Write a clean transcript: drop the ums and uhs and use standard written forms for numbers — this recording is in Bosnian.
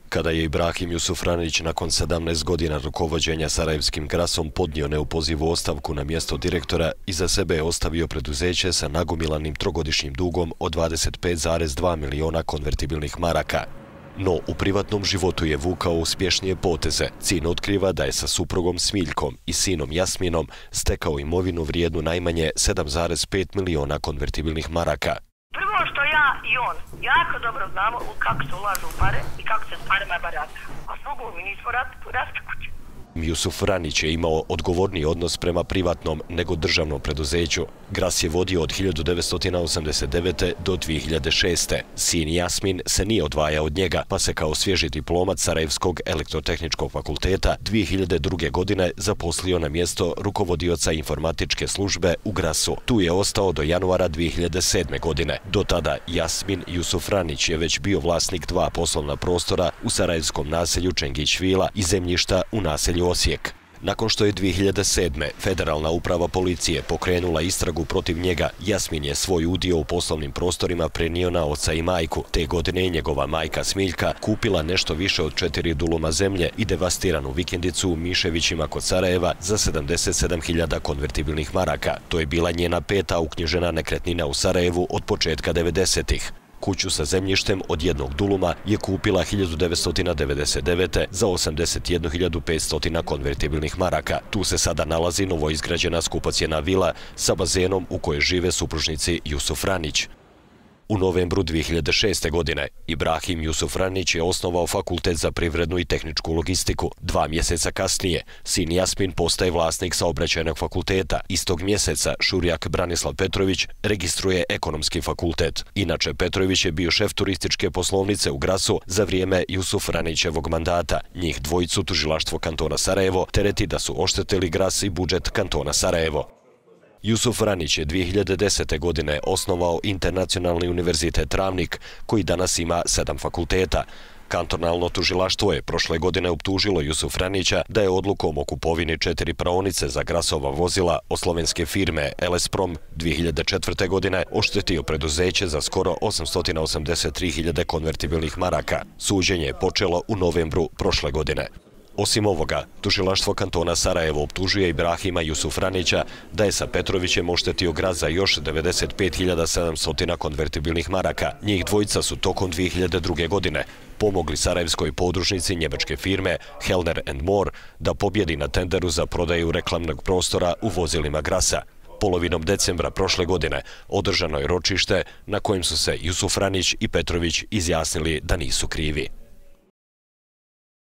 Kada je Ibrahim Jusufranić nakon 17 godina rukovođenja sarajevskim Grasom podnio neopozivu ostavku na mjesto direktora, iza sebe je ostavio preduzeće sa nagomilanim trogodišnjim dugom od 25,2 miliona konvertibilnih maraka. No, u privatnom životu je vukao uspješnije poteze. Sin otkriva da je sa suprugom Smiljkom i sinom Jasminom stekao imovinu vrijednu najmanje 7,5 miliona konvertibilnih maraka. Prvo što ja i on jako dobro znamo kako se ulažu u pare i kako se s parama barata. A drugo, mi nismo rasli kuće. Jusufranić je imao odgovorniji odnos prema privatnom nego državnom preduzeću. Gras je vodio od 1989. do 2006. Sin Jasmin se nije odvajao od njega, pa se kao svježi diplomat Sarajevskog elektrotehničkog fakulteta 2002. godine zaposlio na mjesto rukovodioca informatičke službe u Grasu. Tu je ostao do januara 2007. godine. Do tada Jasmin Jusufranić je već bio vlasnik 2 poslovna prostora u sarajevskom naselju Čengić Vila i zemljišta u naselju Osijek. Nakon što je 2007. Federalna uprava policije pokrenula istragu protiv njega, Jasmin je svoj udio u poslovnim prostorima prenio na oca i majku. Te godine je njegova majka Smiljka kupila nešto više od 4 duluma zemlje i devastiranu vikendicu u Miševićima kod Sarajeva za 77.000 konvertibilnih maraka. To je bila njena 5. uknjižena nekretnina u Sarajevu od početka 90-ih. Kuću sa zemljištem od 1 duluma je kupila 1999. za 81.500 konvertibilnih maraka. Tu se sada nalazi novoizgrađena skupocjena vila sa bazenom u kojoj žive supružnici Jusufranić. U novembru 2006. godine Ibrahim Jusufranić je osnovao Fakultet za privrednu i tehničku logistiku. 2 mjeseca kasnije sin Jasmin postaje vlasnik saobraćajnog fakulteta. Istog mjeseca šurjak Branislav Petrović registruje Ekonomski fakultet. Inače, Petrović je bio šef turističke poslovnice u Grasu za vrijeme Jusufranićevog mandata. Njih dvojicu tužilaštvo kantona Sarajevo tereti da su oštetili Gras i budžet kantona Sarajevo. Jusufranić je 2010. godine osnovao Internacionalni univerzitet Travnik, koji danas ima 7 fakulteta. Kantonalno tužilaštvo je prošle godine optužilo Jusufranića da je odlukom o kupovini 4 praonice za Grasova vozila od slovenske firme LS Prom 2004. godine oštetio preduzeće za skoro 883.000 konvertibilnih maraka. Suđenje je počelo u novembru prošle godine. Osim ovoga, tužilaštvo kantona Sarajevo optužuje Ibrahima Jusufranića da je sa Petrovićem oštetio Gras za još 95.700 konvertibilnih maraka. Njih dvojica su tokom 2002. godine pomogli sarajevskoj podružnici njemačke firme Hellner & Mohr da pobjedi na tenderu za prodaju reklamnog prostora u vozilima Grasa. Polovinom decembra prošle godine održano je ročište na kojem su se Jusufranić i Petrović izjasnili da nisu krivi.